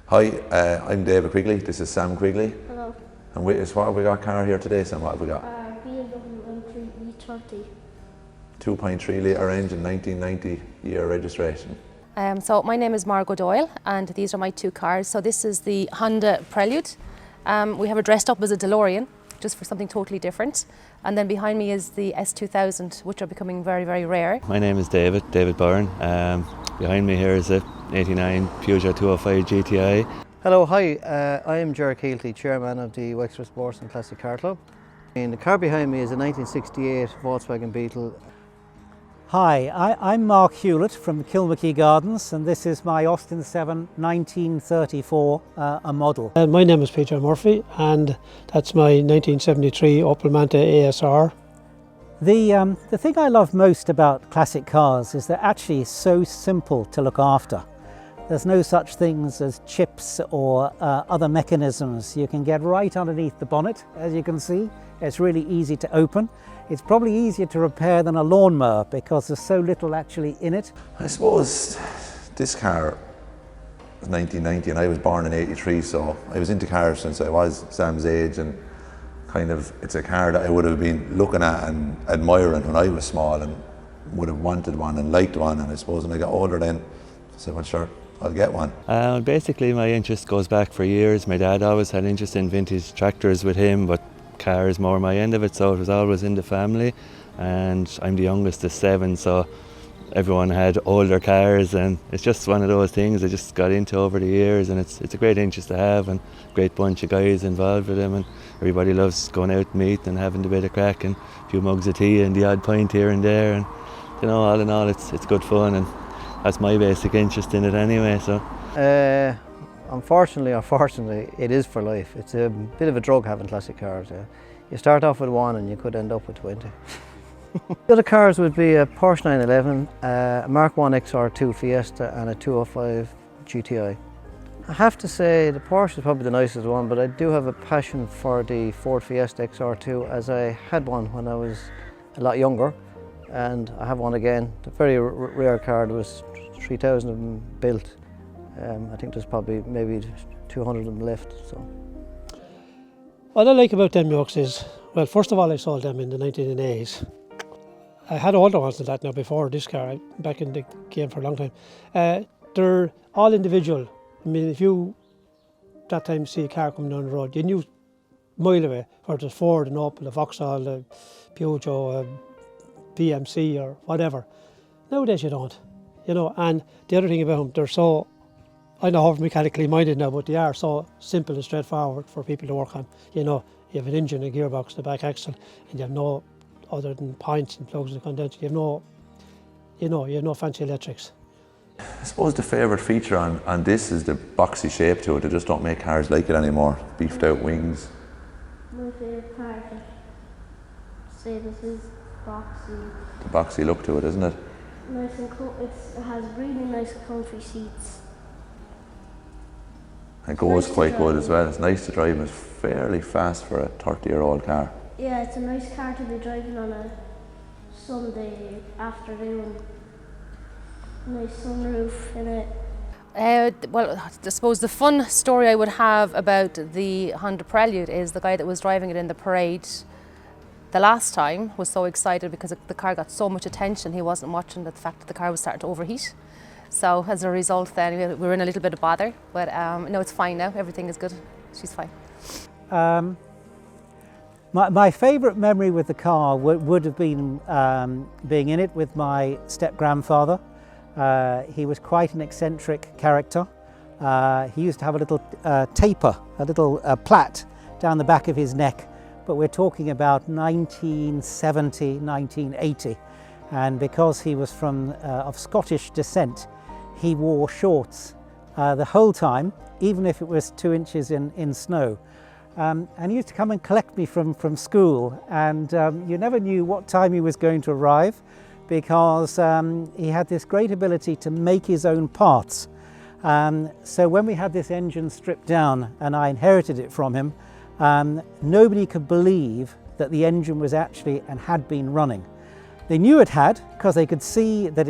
Hi, I'm David Quigley. This is Sam Quigley. Hello. And what have we got car here today, Sam? What have we got? BMW M3 E30. 2.3 litre engine, 1990 year registration. So my name is Margot Doyle and these are my two cars. So this is the Honda Prelude. We have it dressed up as a DeLorean, just for something totally different. And then behind me is the S2000, which are becoming very, very rare. My name is David Byrne. Behind me here is a 89 Peugeot 205 GTI. Hello, hi, I am Ger Keelty, chairman of the Wexford Sports and Classic Car Club. And the car behind me is a 1968 Volkswagen Beetle. Hi, I'm Mark Hewlett from Kilmackie Gardens, and this is my Austin 7 1934 a model. My name is Peter Murphy and that's my 1973 Opel Manta ASR. The thing I love most about classic cars is they're actually so simple to look after. There's no such things as chips or other mechanisms. You can get right underneath the bonnet, as you can see. It's really easy to open. It's probably easier to repair than a lawnmower because there's so little actually in it. I suppose this car was 1990 and I was born in 83, so I was into cars since I was Sam's age, and kind of it's a car that I would have been looking at and admiring when I was small and would have wanted one and liked one, and I suppose when I got older then I said, well sure, I'll get one. Basically my interest goes back for years. My dad always had interest in vintage tractors with him, but car is more my end of it, so it was always in the family, and I'm the youngest of 7, so everyone had older cars, and it's just one of those things I just got into over the years, and it's a great interest to have, and a great bunch of guys involved with them, and everybody loves going out to meet and having a bit of crack and a few mugs of tea and the odd pint here and there, and you know, all in all it's good fun, and that's my basic interest in it anyway. So Unfortunately or fortunately, it is for life. It's a bit of a drug having classic cars. Yeah. You start off with one and you could end up with 20. The other cars would be a Porsche 911, a Mark 1 XR2 Fiesta and a 205 GTI. I have to say the Porsche is probably the nicest one, but I do have a passion for the Ford Fiesta XR2, as I had one when I was a lot younger, and I have one again. The very rare car. There was 3,000 of them built. I think there's probably maybe 200 of them left. So, What I like about them yokes is, well, first of all, I sold them in the 1980s. I had older ones than that now before this car, back in the game for a long time. They're all individual. I mean, if you that time see a car coming down the road, you knew a mile away whether it was Ford, an Opel, a Vauxhall, a Peugeot, a PMC or whatever. Nowadays you don't, you know. And the other thing about them, they're so, I know how mechanically minded now, but they are so simple and straightforward for people to work on. You know, you have an engine, a gearbox, and a back axle, and you have no other than points and plugs and condensers. You have no, you know, you have no fancy electrics. I suppose the favourite feature on this is the boxy shape to it. They just don't make cars like it anymore. Beefed out wings. My favourite part of say this is boxy. The boxy look to it, isn't it? Nice and it has really nice comfy seats. It goes quite good as well. It's nice to drive. It's fairly fast for a 30-year-old car. Yeah, it's a nice car to be driving on a Sunday afternoon. Nice sunroof in it. Well, I suppose the fun story I would have about the Honda Prelude is the guy that was driving it in the parade the last time was so excited because the car got so much attention, he wasn't watching the fact that the car was starting to overheat. So as a result then we were in a little bit of bother, but no, it's fine now, everything is good, she's fine. My favourite memory with the car would have been being in it with my step-grandfather. He was quite an eccentric character. He used to have a little taper, a little plait down the back of his neck, but we're talking about 1970, 1980. And because he was of Scottish descent, he wore shorts the whole time, even if it was 2 inches in snow. And he used to come and collect me from school, and you never knew what time he was going to arrive, because he had this great ability to make his own parts. So when we had this engine stripped down and I inherited it from him, nobody could believe that the engine was actually and had been running. They knew it had, because they could see that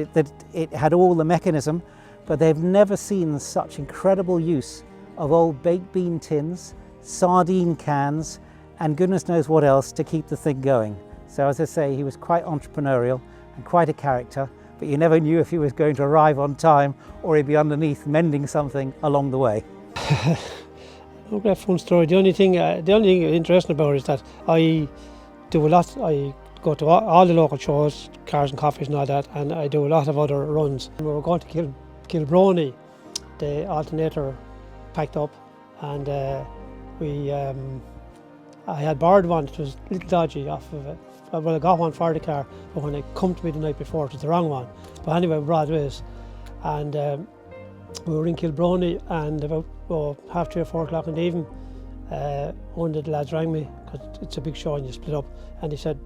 it had all the mechanism, but they've never seen such incredible use of old baked bean tins, sardine cans, and goodness knows what else to keep the thing going. So as I say, he was quite entrepreneurial and quite a character, but you never knew if he was going to arrive on time or he'd be underneath mending something along the way. Oh, great fun story. The only thing interesting about it is that I do a lot. I go to all the local shows, cars and coffees and all that, and I do a lot of other runs. We were going to Kilbrony, the alternator packed up, and I had borrowed one. It was a little dodgy off of it. Well, I got one for the car, but when it come to me the night before, it was the wrong one. But anyway, we brought it, and we were in Kilbrony, and about 3:30 or 4 o'clock in the evening, one of the lads rang me, because it's a big show and you split up, and he said,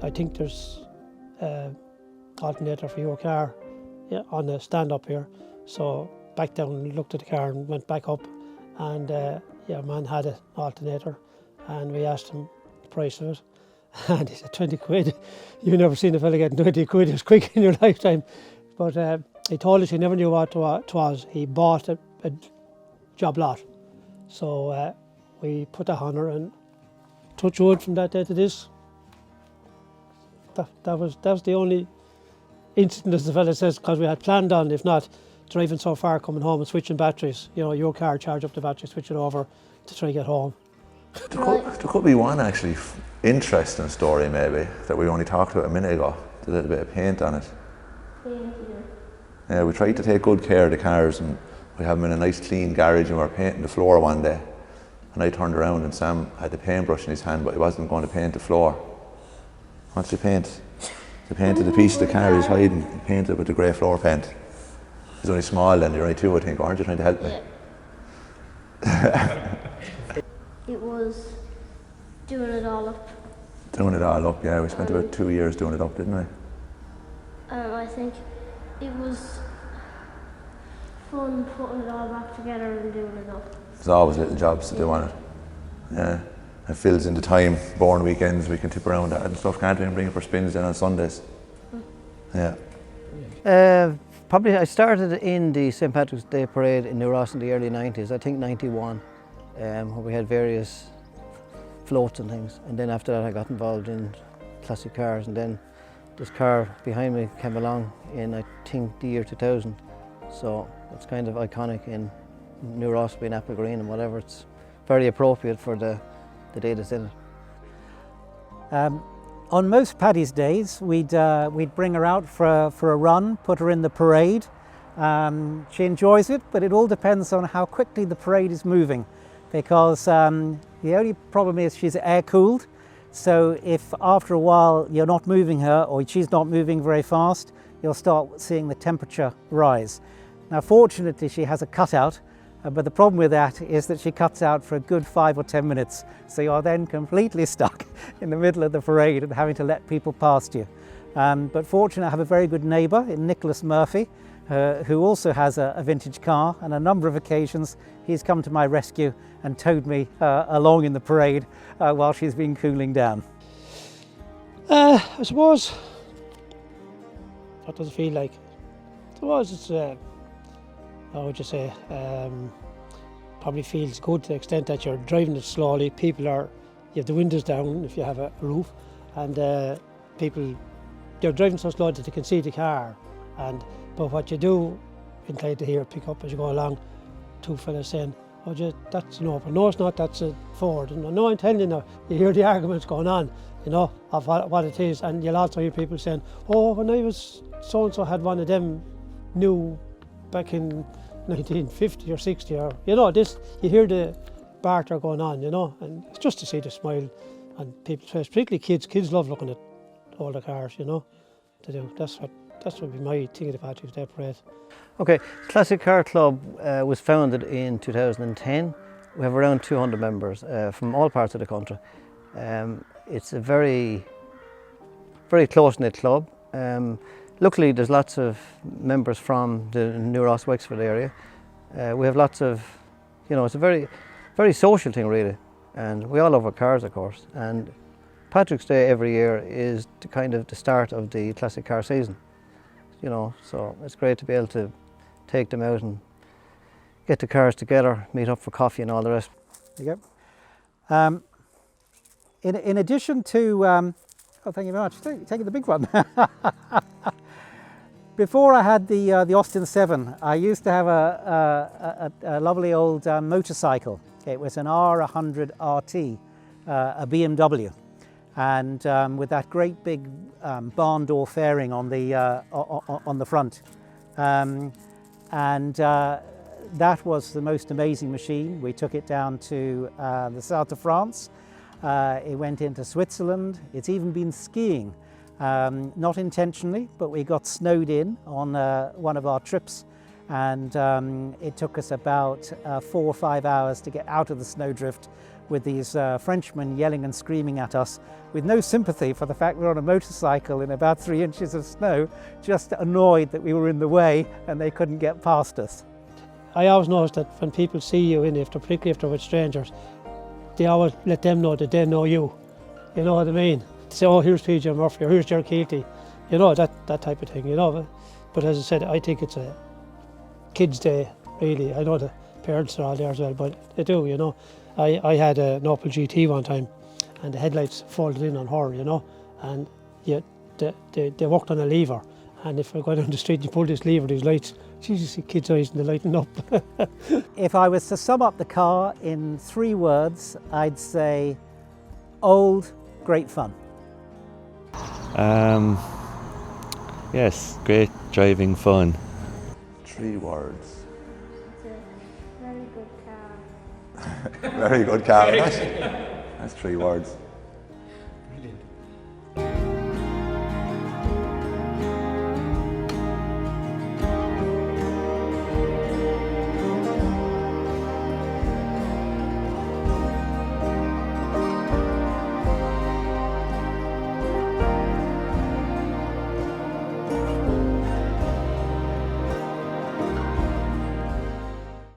I think there's alternator for your car on the stand up here. So back down and looked at the car and went back up, and man had an alternator, and we asked him the price of it, and he said 20 quid. You've never seen a fella getting 20 quid as quick in your lifetime. But he told us he never knew what it was. He bought a job lot. So we put that on her, and touch wood from that day to this. That was the only incident, as the fella says, because we had planned on, if not, driving so far, coming home and switching batteries. You know, your car, charge up the battery, switch it over to try to get home. There could be one actually interesting story maybe that we only talked about a minute ago. A little bit of paint on it. Yeah, we tried to take good care of the cars, and we have them in a nice clean garage, and we were painting the floor one day. And I turned around and Sam had the paintbrush in his hand, but he wasn't going to paint the floor. What's the paint? He painted the piece of the car he's hiding. He painted it with the grey floor paint. He's only small then, you're only two, I think. Aren't you trying to help me? Yeah. It was doing it all up. Doing it all up, yeah. We spent about 2 years doing it up, didn't we? And I think it was fun putting it all back together and doing it up. There's always little jobs to do on it. Yeah. It fills in the time, born weekends, we can tip around that and stuff, can't we, and bring it for spins in on Sundays. Yeah. Probably I started in the St. Patrick's Day Parade in New Ross in the early 90s, I think 91, where we had various floats and things. And then after that I got involved in classic cars, and then this car behind me came along in, I think, the year 2000. So it's kind of iconic in New Ross being apple green and whatever. It's very appropriate for the day that's in it. On most Paddy's days, we'd bring her out for a run, put her in the parade. She enjoys it, but it all depends on how quickly the parade is moving, because the only problem is she's air-cooled. So if after a while you're not moving her, or she's not moving very fast, you'll start seeing the temperature rise. Now fortunately she has a cutout, but the problem with that is that she cuts out for a good 5 or 10 minutes. So you're then completely stuck in the middle of the parade and having to let people past you. But fortunately I have a very good neighbour in Nicholas Murphy, who also has a vintage car. On a number of occasions he's come to my rescue and towed me along in the parade while she's been cooling down. I suppose, what does it feel like? I suppose it's, how would you say, probably feels good to the extent that you're driving it slowly. You have the windows down if you have a roof, and you're driving so slow that you can see the car. But what you do, inclined to hear it pick up as you go along, two fellas saying, oh, that's an Opel. No, it's not, that's a Ford. And no, I'm telling you now, you hear the arguments going on, you know, of what it is. And you'll also hear people saying, oh, when I was so-and-so had one of them new back in 1950 or 60, or, you know, you hear the barter going on, you know, and it's just to see the smile on people's face, particularly kids love looking at older cars, you know, to do. That's what would be my thing at the Patrick's Day Parade. Okay, Classic Car Club was founded in 2010. We have around 200 members from all parts of the country. It's a very, very close-knit club. Luckily, there's lots of members from the New Ross Wexford area. We have lots of, you know, it's a very, very social thing really, and we all love our cars, of course. And Patrick's Day every year is the start of the classic car season. You know, so it's great to be able to take them out and get the cars together, meet up for coffee and all the rest. There you go. In addition to, oh, thank you very much. Taking the big one. Before I had the Austin 7, I used to have a lovely old motorcycle. It was an R100 RT, a BMW, and with that great big barn door fairing on the front, that was the most amazing machine. We took it down to the south of France. It went into Switzerland. It's even been skiing. Not intentionally, but we got snowed in on one of our trips, and it took us about 4 or 5 hours to get out of the snowdrift with these Frenchmen yelling and screaming at us with no sympathy for the fact we're on a motorcycle in about 3 inches of snow, just annoyed that we were in the way and they couldn't get past us. I always notice that when people see you in, particularly if they're with strangers, they always let them know that they know you. You know what I mean? Say, oh, here's PJ Murphy, or here's Ger Keelty, you know, that type of thing, you know. But as I said, I think it's a kids' day, really. I know the parents are all there as well, but they do, you know. I had an Opel GT one time, and the headlights folded in on her, you know, and yeah, they worked on a lever, and if I go down the street and you pull this lever, these lights, Jesus, you see kids' eyes and they're lighting up. If I was to sum up the car in 3 words, I'd say old, great fun. Yes, great driving fun. 3 words. It's a very good car. Very good car. That's 3 words.